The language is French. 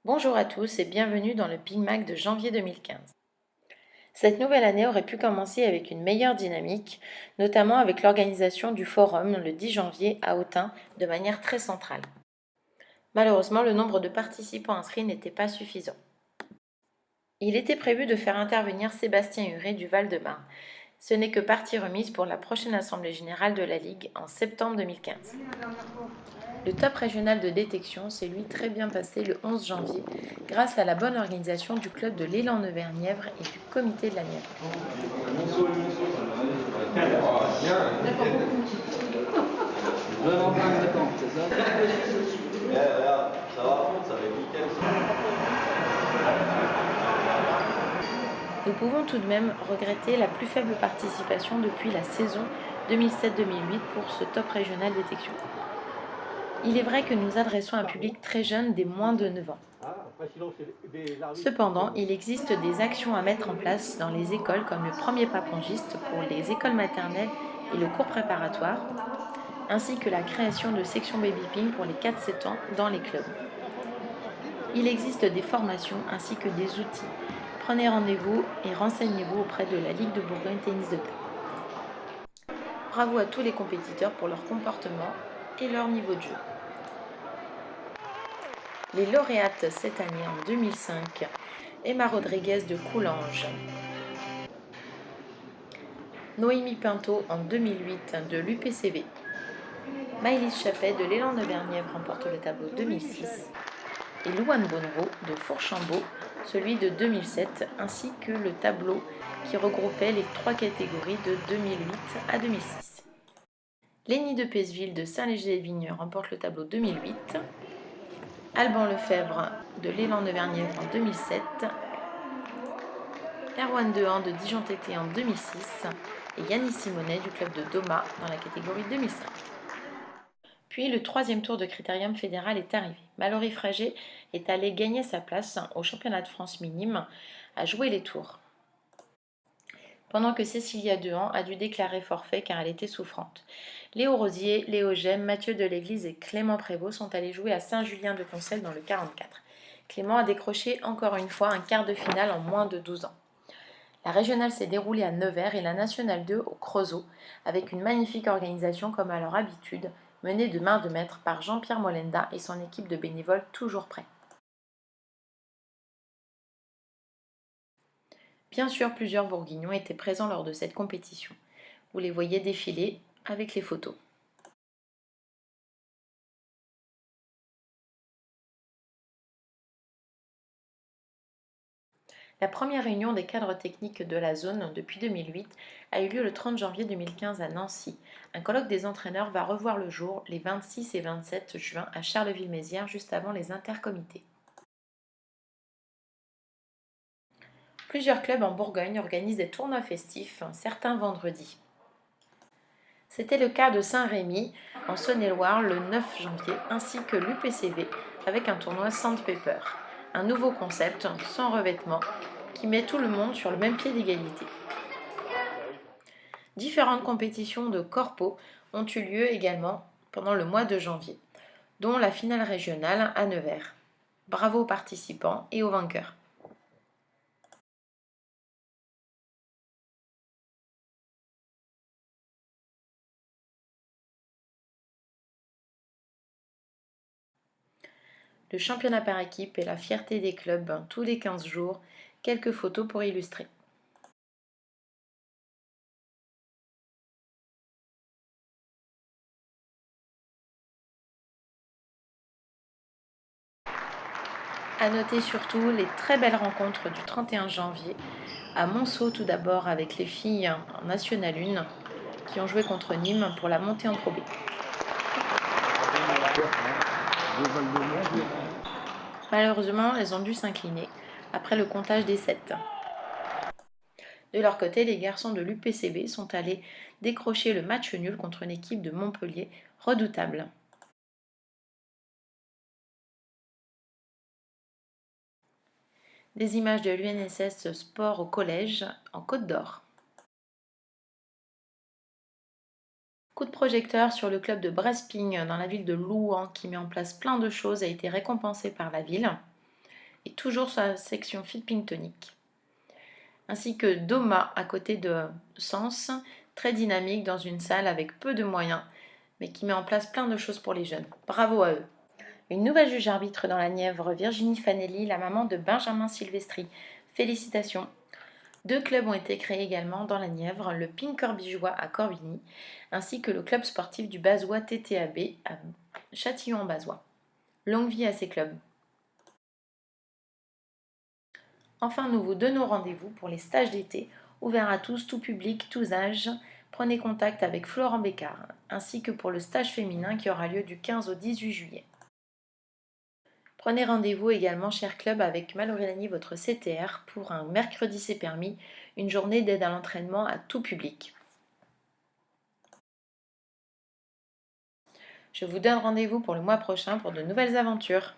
Bonjour à tous et bienvenue dans le Big Mac de janvier 2015. Cette nouvelle année aurait pu commencer avec une meilleure dynamique, notamment avec l'organisation du forum le 10 janvier à Autun de manière très centrale. Malheureusement, le nombre de participants inscrits n'était pas suffisant. Il était prévu de faire intervenir Sébastien Huré du Val-de-Marne. Ce n'est que partie remise pour la prochaine assemblée générale de la Ligue en septembre 2015. Le top régional de détection s'est lui très bien passé le 11 janvier grâce à la bonne organisation du club de l'élan Nevers-Nièvre et du comité de la Nièvre. Nous pouvons tout de même regretter la plus faible participation depuis la saison 2007-2008 pour ce top régional détection. Il est vrai que nous adressons un public très jeune des moins de 9 ans. Cependant, il existe des actions à mettre en place dans les écoles comme le premier pas plongiste pour les écoles maternelles et le cours préparatoire, ainsi que la création de sections baby ping pour les 4-7 ans dans les clubs. Il existe des formations ainsi que des outils. Prenez rendez-vous et renseignez-vous auprès de la Ligue de Bourgogne Tennis de Table. Bravo à tous les compétiteurs pour leur comportement et leur niveau de jeu. Les lauréates cette année en 2005, Emma Rodriguez de Coulanges, Noémie Pinto en 2008 de l'UPCV, Maëlys Chappet de l'élan Nevers-Nièvre remporte le tableau 2006 et Louane Bonnereau de Fourchambault celui de 2007 ainsi que le tableau qui regroupait les 3 catégories de 2008 à 2006. Lénie de Pesville de Saint-Léger-les-Vignes remporte le tableau 2008, Alban Lefebvre de l'élan Nevers-Nièvre en 2007, Erwan Dehan de Dijon-Tété en 2006 et Yannis Simonet du club de Doma dans la catégorie 2005. Puis le 3e tour de Critérium fédéral est arrivé. Mallory Fragé est allé gagner sa place au championnat de France minime à jouer les tours. Pendant que Cécilia Dehan a dû déclarer forfait car elle était souffrante. Léo Rosier, Léo Gemme, Mathieu Deléglise et Clément Prévost sont allés jouer à Saint-Julien-de-Concelles dans le 44. Clément a décroché encore une fois un quart de finale en moins de 12 ans. La régionale s'est déroulée à Nevers et la nationale 2 au Creusot, avec une magnifique organisation comme à leur habitude, menée de main de maître par Jean-Pierre Molenda et son équipe de bénévoles toujours prêts. Bien sûr, plusieurs Bourguignons étaient présents lors de cette compétition. Vous les voyez défiler avec les photos. La première réunion des cadres techniques de la zone depuis 2008 a eu lieu le 30 janvier 2015 à Nancy. Un colloque des entraîneurs va revoir le jour les 26 et 27 juin à Charleville-Mézières juste avant les intercomités. Plusieurs clubs en Bourgogne organisent des tournois festifs, certains vendredis. C'était le cas de Saint-Rémy en Saône-et-Loire le 9 janvier ainsi que l'UPCV avec un tournoi Sandpaper, un nouveau concept sans revêtement qui met tout le monde sur le même pied d'égalité. Différentes compétitions de corpo ont eu lieu également pendant le mois de janvier, dont la finale régionale à Nevers. Bravo aux participants et aux vainqueurs. Le championnat par équipe est la fierté des clubs tous les 15 jours, quelques photos pour illustrer. À noter surtout les très belles rencontres du 31 janvier à Monceau tout d'abord avec les filles en National 1 qui ont joué contre Nîmes pour la montée en Pro B. Malheureusement, elles ont dû s'incliner après le comptage des 7. De leur côté, les garçons de l'UPCB sont allés décrocher le match nul contre une équipe de Montpellier redoutable. Des images de l'UNSS Sport au collège en Côte d'Or. Coup de projecteur sur le club de Sping dans la ville de Louhans qui met en place plein de choses a été récompensé par la ville. et toujours sa section Fit Pink Tonic. Ainsi que Doma à côté de Sens, très dynamique dans une salle avec peu de moyens, mais qui met en place plein de choses pour les jeunes. Bravo à eux! Une nouvelle juge arbitre dans la Nièvre, Virginie Fanelli, la maman de Benjamin Silvestri. Félicitations! 2 clubs ont été créés également dans la Nièvre, le Pink Corbigeois à Corbigny, ainsi que le club sportif du Bazois TTAB à Châtillon-en-Bazois. Longue vie à ces clubs! Enfin, nous vous donnons rendez-vous pour les stages d'été, ouverts à tous, tout public, tous âges. Prenez contact avec Florent Bécard, ainsi que pour le stage féminin qui aura lieu du 15 au 18 juillet. Prenez rendez-vous également, cher club, avec Mallory votre CTR, pour un mercredi c'est permis, une journée d'aide à l'entraînement à tout public. Je vous donne rendez-vous pour le mois prochain pour de nouvelles aventures.